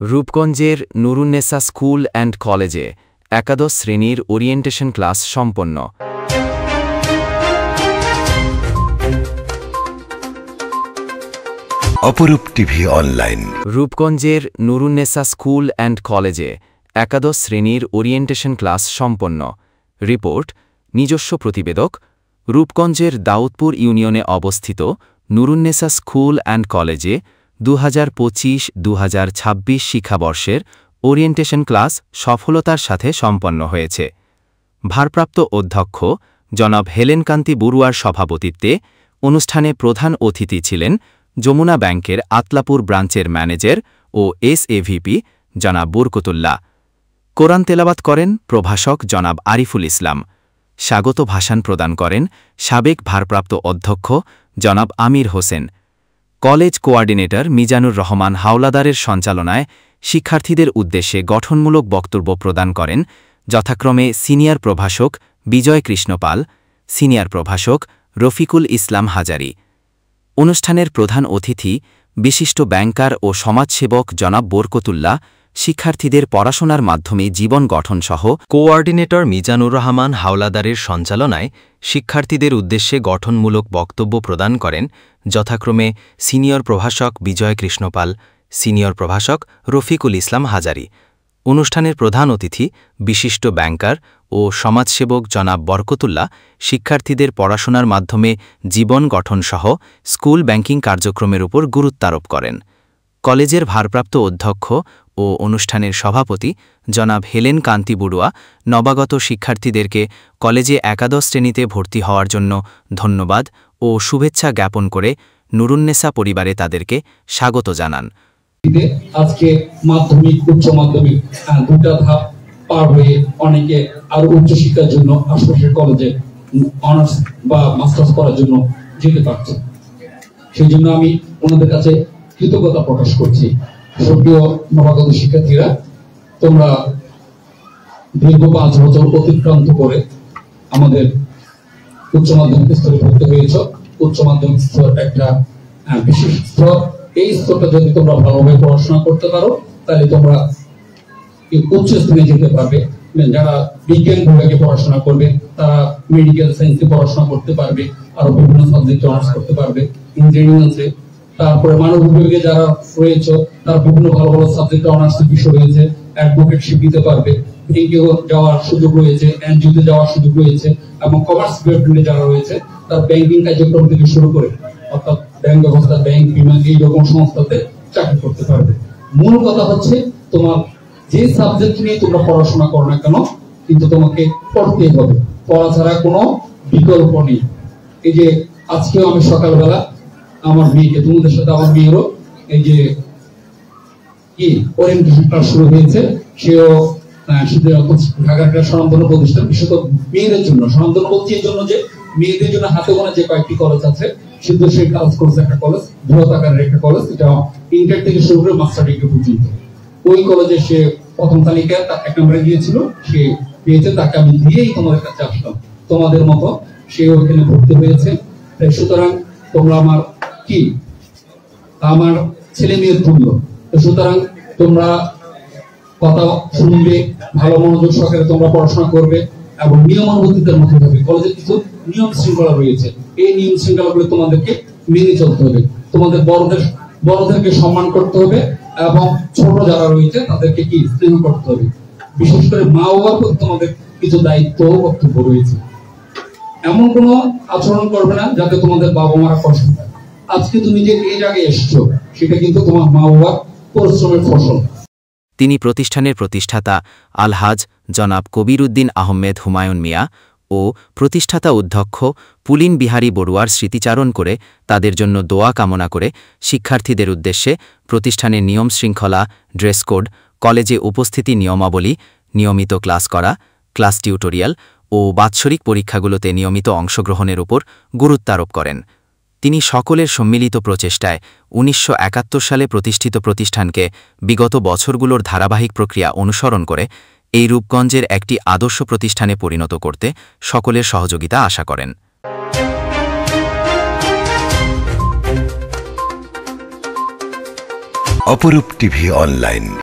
রূপগঞ্জের Nurunnesa school and কলেজে একাদশ শ্রেণীর ওরিয়েন্টেশন ক্লাস সম্পন্ন। Aparup TV online. রূপগঞ্জের নুরুন্নেসা স্কুল অ্যান্ড কলেজে একাদশ শ্রেণীর ওরিয়েন্টেশন ক্লাস সম্পন্ন। রিপোর্ট নিজস্ব প্রতিবেদক। রূপগঞ্জের দাউদপুর ইউনিয়নে অবস্থিত নুরুন্নেসা স্কুল অ্যান্ড কলেজে 2025-2026 শিক্ষাবর্ষের ওরিয়েন্টেশন ক্লাস সফলতার সাথে সম্পন্ন হয়েছে। ভারপ্রাপ্ত অধ্যক্ষ জনাব হেলেন কান্তি বড়ুয়ার সভাপতিত্বে অনুষ্ঠানে প্রধান অতিথি ছিলেন যমুনা ব্যাংকের আতলাপুর ব্রাঞ্চের ম্যানেজার ও এসএভিপি জনাব বরকতুল্লাহ। কোরআন তেলাওয়াত করেন প্রভাষক জনাব আরিফুল ইসলাম। স্বাগত ভাষণ প্রদান করেন সাবেক ভারপ্রাপ্ত অধ্যক্ষ জনাব আমির হোসেন। কলেজ কোঅর্ডিনেটর মিজানুর রহমান হাওলাদারের সঞ্চালনায় শিক্ষার্থীদের উদ্দেশ্যে গঠনমূলক বক্তব্য প্রদান করেন যথাক্রমে সিনিয়র প্রভাষক বিজয় কৃষ্ণ পাল, সিনিয়র প্রভাষক রফিকুল ইসলাম হাজারি। অনুষ্ঠানের প্রধান অতিথি বিশিষ্ট ব্যাংকার ও সমাজসেবক জনাব বরকতুল্লাহ শিক্ষার্থীদের পড়াশোনার মাধ্যমে জীবন গঠনসহ কোঅর্ডিনেটর মিজানুর রহমান হাওলাদারের সঞ্চালনায় শিক্ষার্থীদের উদ্দেশ্যে গঠনমূলক বক্তব্য প্রদান করেন যথাক্রমে সিনিয়র প্রভাষক বিজয় কৃষ্ণ পাল, সিনিয়র প্রভাষক রফিকুল ইসলাম হাজারি। অনুষ্ঠানের প্রধান অতিথি বিশিষ্ট ব্যাংকার ও সমাজসেবক জনাব বরকতুল্লাহ শিক্ষার্থীদের পড়াশোনার মাধ্যমে জীবন গঠনসহ স্কুল ব্যাংকিং কার্যক্রমের উপর গুরুত্বারোপ করেন। কলেজের ভারপ্রাপ্ত অধ্যক্ষ ও অনুষ্ঠানের সভাপতি জনাব হেলেন কান্তি বড়ুয়া নবাগত শিক্ষার্থীদেরকে কলেজে একাদশ শ্রেণীতে ভর্তি হওয়ার জন্য ধন্যবাদ ও শুভেচ্ছা জ্ঞাপন করে নুরুন্নেসা পরিবারে তাদেরকে স্বাগত জানান। আজকে মাধ্যমিক উচ্চ মাধ্যমিক দুটা ধাপ পার হয়ে অনেকে আরো উচ্চশিক্ষার জন্য আশপাশের কলেজে অনার্স বা মাস্টার্স করার জন্য যেতে পারছে। সেই জন্য আমি ওনাদের কাছে কৃতজ্ঞতা প্রকাশ করছি। সুপ্রিয় নবাগত শিক্ষার্থীরা, তোমরা দীর্ঘ 5 বছর অতিক্রান্ত করে আমাদের উচ্চ মাধ্যমিক স্তরে ভর্তি হয়েছ। উচ্চ মাধ্যমিক স্তর একটা বিশেষ স্তর। এই স্তরটা যদি তোমরা ভালোভাবে পড়াশোনা করতে পারো তাহলে তোমরা উচ্চ স্তরে যেতে পারবে। যারা বিজ্ঞান বিভাগে পড়াশোনা করবে তারা মেডিকেল সায়েন্সে পড়াশোনা করতে পারবে, আরো বিভিন্ন সাবজেক্টে অনার্স করতে পারবে। ইঞ্জিনিয়ারিং আছে, তারপরে মানব বিভাগে যারা রয়েছে তারা বিভিন্ন ভালো ভালো সাবজেক্টে অনার্সের বিষয় রয়েছে, অ্যাডভোকেটশিপ দিতে পারবে, ব্যাংকে যাওয়ার সুযোগ রয়েছে, এনজিওতে যাওয়ার সুযোগ রয়েছে, এবং কমার্স ডিপার্টমেন্টে যারা রয়েছে তার ব্যাংকিং কার্যক্রম থেকে শুরু করে অর্থাৎ ব্যাংক ব্যবস্থা, ব্যাংক, বিমা এইরকম সংস্থাতে চাকরি করতে পারবে। মূল কথা হচ্ছে তোমার যে সাবজেক্ট নিয়ে তোমরা পড়াশোনা করো না কেন, কিন্তু তোমাকে পড়তেই হবে। পড়া ছাড়া কোনো বিকল্প নেই। এই যে আজকেও আমি সকালবেলা আমার মেয়েকে, তোমাদের সাথে আমার মেয়েরও এই যে ওরিয়েন্টেশন ক্লাস শুরু হয়েছে। সেও ঢাকার একটা স্বনামধন্য প্রতিষ্ঠান, বিশেষত মেয়েদের জন্য স্বনামধন্য বলছি এই জন্য যে মেয়েদের জন্য হাতে গোনা যে কয়েকটি কলেজ আছে সিদ্ধ সেই কাজ করছে একটা কলেজ, বৃহৎ আকারের একটা কলেজ, এটা ইন্টার থেকে শুরু করে মাস্টার ডিগ্রি পর্যন্ত। ওই কলেজে সে প্রথম তালিকায় 1 নম্বরে গিয়েছিল, সে পেয়েছে। তাকে আমি দিয়েই তোমাদের কাছে আসলাম, তোমাদের মতো সে ওখানে ভর্তি হয়েছে। সুতরাং তোমরা আমার আমার ছেলে মেয়ের তুল্য। সুতরাং তোমরা কথা শুনবে, ভালো মনোযোগ সহকারে তোমরা পড়াশোনা করবে এবং নিয়মানুবর্তিতার মধ্যে হবে। কলেজে কিছু নিয়ম শৃঙ্খলা রয়েছে, এই নিয়ম শৃঙ্খলাগুলো তোমাদেরকে মেনে চলতে হবে। তোমাদের বড়দেরকে সম্মান করতে হবে এবং ছোট যারা রয়েছে তাদেরকে স্নেহ করতে হবে। বিশেষ করে মা বাবার প্রতি তোমাদের কিছু দায়িত্ব ও কর্তব্য রয়েছে। এমন কোনো আচরণ করবে না যাতে তোমাদের বাবা মারা কষ্ট পায়। আজকে তুমি যে এই জায়গায় এসছো সেটা কিন্তু তোমার মা বাবার পরিশ্রমের ফসল। তিনি প্রতিষ্ঠানের প্রতিষ্ঠাতা আলহাজ জনাব কবির উদ্দিন আহমেদ হুমায়ুন মিয়া ও প্রতিষ্ঠাতা অধ্যক্ষ পুলিন বিহারী বড়ুয়ার স্মৃতিচারণ করে তাদের জন্য দোয়া কামনা করে শিক্ষার্থীদের উদ্দেশ্যে প্রতিষ্ঠানের নিয়ম শৃঙ্খলা, ড্রেস কোড, কলেজে উপস্থিতি নিয়মাবলী, নিয়মিত ক্লাস করা, ক্লাস টিউটোরিয়াল ও বাৎসরিক পরীক্ষাগুলোতে নিয়মিত অংশগ্রহণের উপর গুরুত্বারোপ করেন। তিনি সকলের সম্মিলিত প্রচেষ্টায় 1971 সালে প্রতিষ্ঠিত প্রতিষ্ঠানকে বিগত বছরগুলোর ধারাবাহিক প্রক্রিয়া অনুসরণ করে এই রূপগঞ্জের একটি আদর্শ প্রতিষ্ঠানে পরিণত করতে সকলের সহযোগিতা আশা করেন। অপরূপ টিভি অনলাইন।